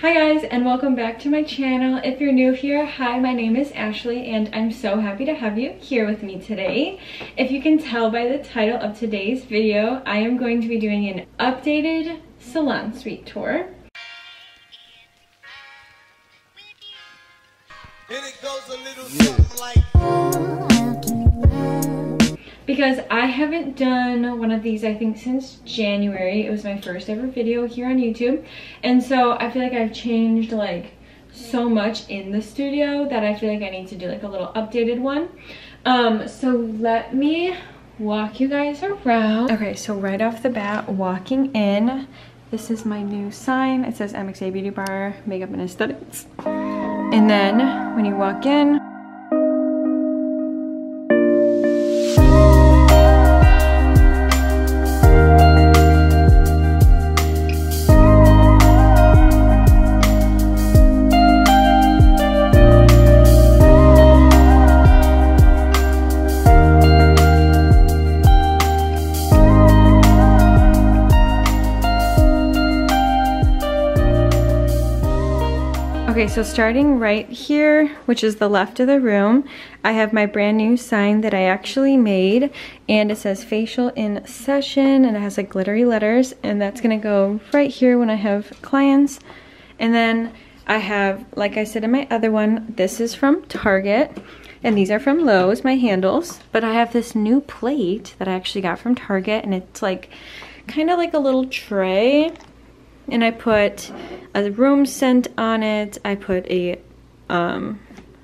Hi guys, and welcome back to my channel. If you're new here, hi, my name is Ashley and I'm so happy to have you here with me today. If you can tell by the title of today's video, I am going to be doing an updated salon suite tour. And it goes a little something like because I haven't done one of these, I think, since January. It was my first ever video here on YouTube. And so I feel like I've changed like so much in the studio that I feel like I need to do like a little updated one. So let me walk you guys around. Okay, so right off the bat, walking in, this is my new sign. It says MXA Beauty Bar, Makeup and Aesthetics. And then when you walk in, okay, so starting right here, which is the left of the room, I have my brand new sign that I actually made, and it says facial in session, and it has like glittery letters, and that's gonna go right here when I have clients. And then I have, like I said in my other one, this is from Target, and these are from Lowe's, my handles. But I have this new plate that I actually got from Target, and it's like kind of like a little tray. And I put a room scent on it. I put a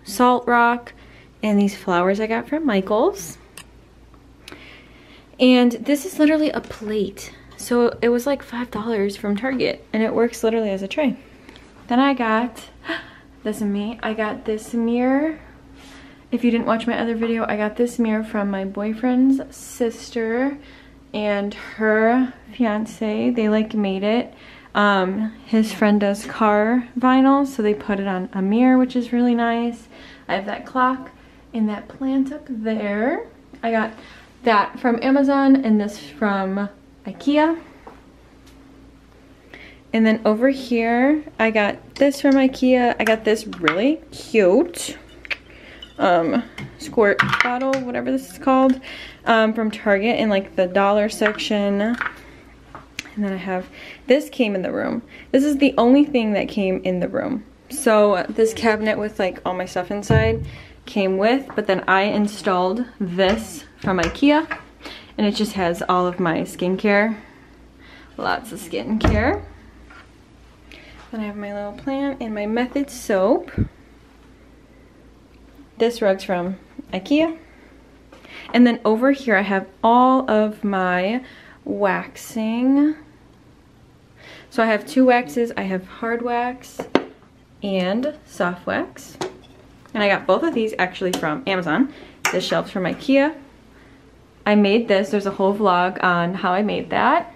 salt rock and these flowers I got from Michael's. And this is literally a plate. So it was like $5 from Target, and it works literally as a tray. Then I got, this is me, I got this mirror. If you didn't watch my other video, I got this mirror from my boyfriend's sister and her fiance. They like made it. His friend does car vinyl, so they put it on a mirror, which is really nice. I have that clock and that plant up there. I got that from Amazon and this from IKEA. And then over here, I got this from IKEA. I got this really cute squirt bottle, whatever this is called, from Target in like the dollar section. And then I have, this came in the room. This is the only thing that came in the room. So this cabinet with like all my stuff inside came with, but then I installed this from IKEA, and it just has all of my skincare. Lots of skincare. Then I have my little plant and my Method soap. This rug's from IKEA. And then over here I have all of my waxing. So I have two waxes. I have hard wax and soft wax. And I got both of these actually from Amazon. This shelf's from IKEA. I made this. There's a whole vlog on how I made that.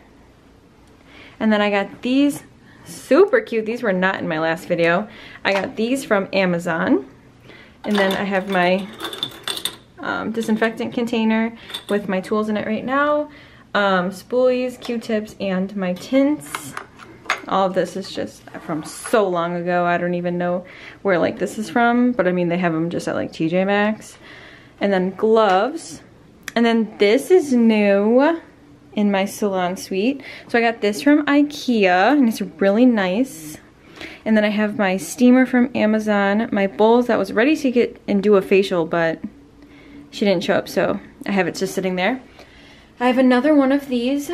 And then I got these super cute. These were not in my last video. I got these from Amazon. And then I have my disinfectant container with my tools in it right now. Spoolies, Q-tips, and my tints. All of this is just from so long ago. I don't even know where like this is from, but I mean they have them just at like TJ Maxx. And then gloves. And then this is new in my salon suite. So I got this from IKEA, and it's really nice. And then I have my steamer from Amazon, my bowls that was ready to get and do a facial, but she didn't show up, so I have it just sitting there. I have another one of these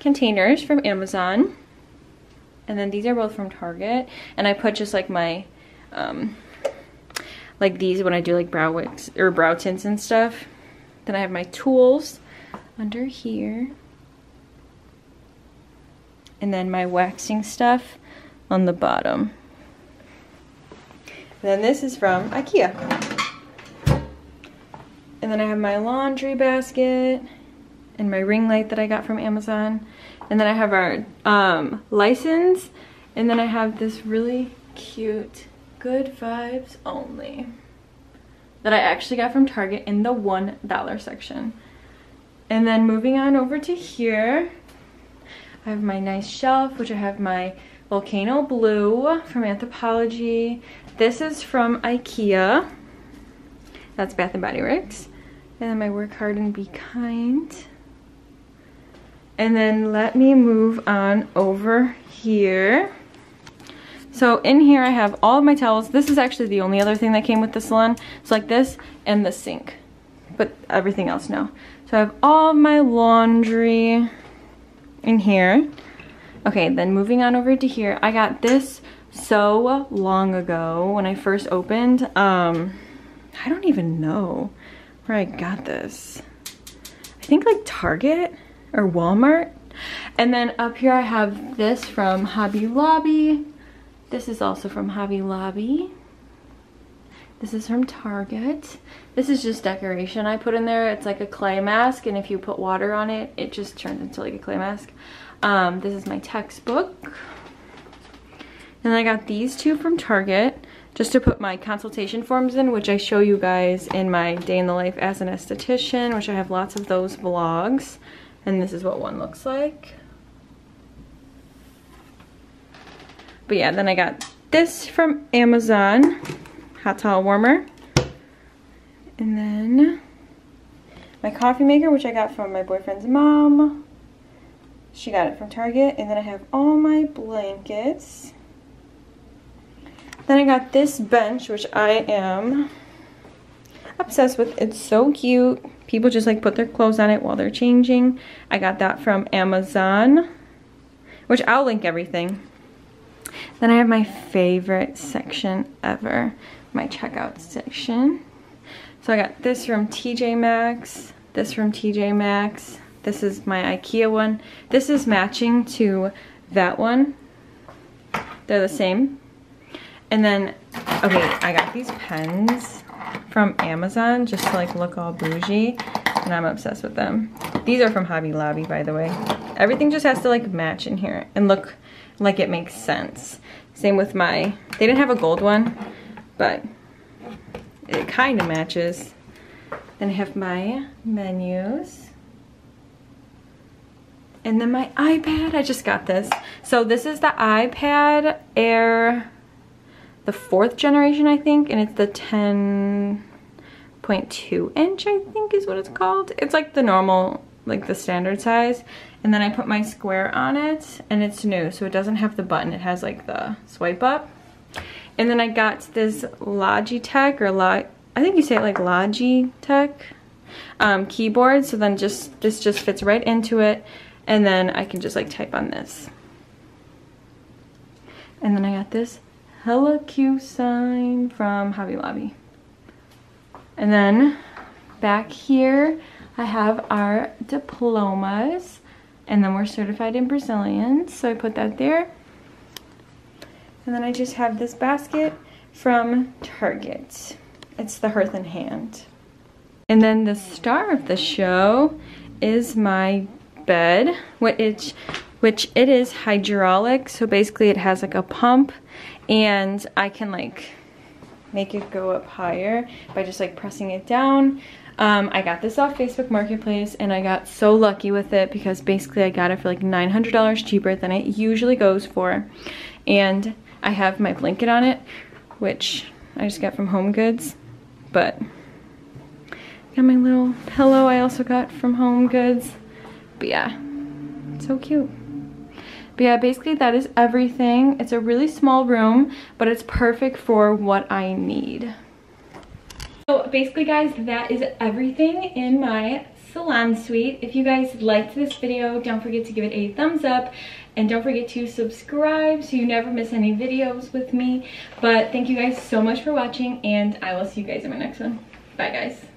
containers from Amazon. And then these are both from Target. And I put just like my, like these when I do like brow wicks or brow tints and stuff. Then I have my tools under here. And then my waxing stuff on the bottom. And then this is from IKEA. And then I have my laundry basket and my ring light that I got from Amazon. And then I have our license, and then I have this really cute Good Vibes Only that I actually got from Target in the $1 section. And then moving on over to here, I have my nice shelf, which I have my Volcano Blue from Anthropologie. This is from IKEA. That's Bath and Body Works. And then my Work Hard and Be Kind. And then let me move on over here. So in here I have all of my towels. This is actually the only other thing that came with the salon. It's like this and the sink, but everything else no. So I have all of my laundry in here. Okay, then moving on over to here, I got this so long ago when I first opened. I don't even know where I got this. I think like Target or Walmart. And then up here I have this from Hobby Lobby. This is also from Hobby Lobby. This is from Target. This is just decoration I put in there. It's like a clay mask, and if you put water on it, it just turns into like a clay mask. This is my textbook. And then I got these two from Target just to put my consultation forms in, which I show you guys in my day in the life as an esthetician, which I have lots of those vlogs. And this is what one looks like. But yeah, then I got this from Amazon, hot towel warmer. And then my coffee maker, which I got from my boyfriend's mom. She got it from Target. And then I have all my blankets. Then I got this bench, which I am obsessed with. It's so cute. People just like put their clothes on it while they're changing. I got that from Amazon, which I'll link everything. Then I have my favorite section ever, my checkout section. So I got this from TJ Maxx, this from TJ Maxx. This is my IKEA one. This is matching to that one. They're the same. And then, okay, I got these pens from Amazon just to like look all bougie, and I'm obsessed with them. These are from Hobby Lobby, by the way. Everything just has to like match in here and look like it makes sense. Same with my, they didn't have a gold one, but it kind of matches. Then I have my menus. And then my iPad, I just got this. So this is the iPad Air, the 4th generation, I think, and it's the 10.2 inch, I think is what it's called. It's like the normal, like the standard size. And then I put my square on it, and it's new, so it doesn't have the button. It has like the swipe up. And then I got this Logitech, or I think you say it like Logitech keyboard. So then this just fits right into it, and then I can just like type on this. And then I got this hella cute sign from Hobby Lobby. And then back here I have our diplomas, and then we're certified in Brazilian, so I put that there. And then I just have this basket from Target. It's the Hearth and Hand. And then the star of the show is my bed, which it is hydraulic, so basically it has like a pump, and I can like make it go up higher by just like pressing it down. I got this off Facebook Marketplace, and I got so lucky with it because basically I got it for like $900 cheaper than it usually goes for. And I have my blanket on it, which I just got from Home Goods, but got my little pillow I also got from Home Goods. But yeah, so cute. But yeah, basically that is everything. It's a really small room, but it's perfect for what I need. So basically guys, that is everything in my salon suite. If you guys liked this video, don't forget to give it a thumbs up, and don't forget to subscribe so you never miss any videos with me. But thank you guys so much for watching, and I will see you guys in my next one. Bye guys.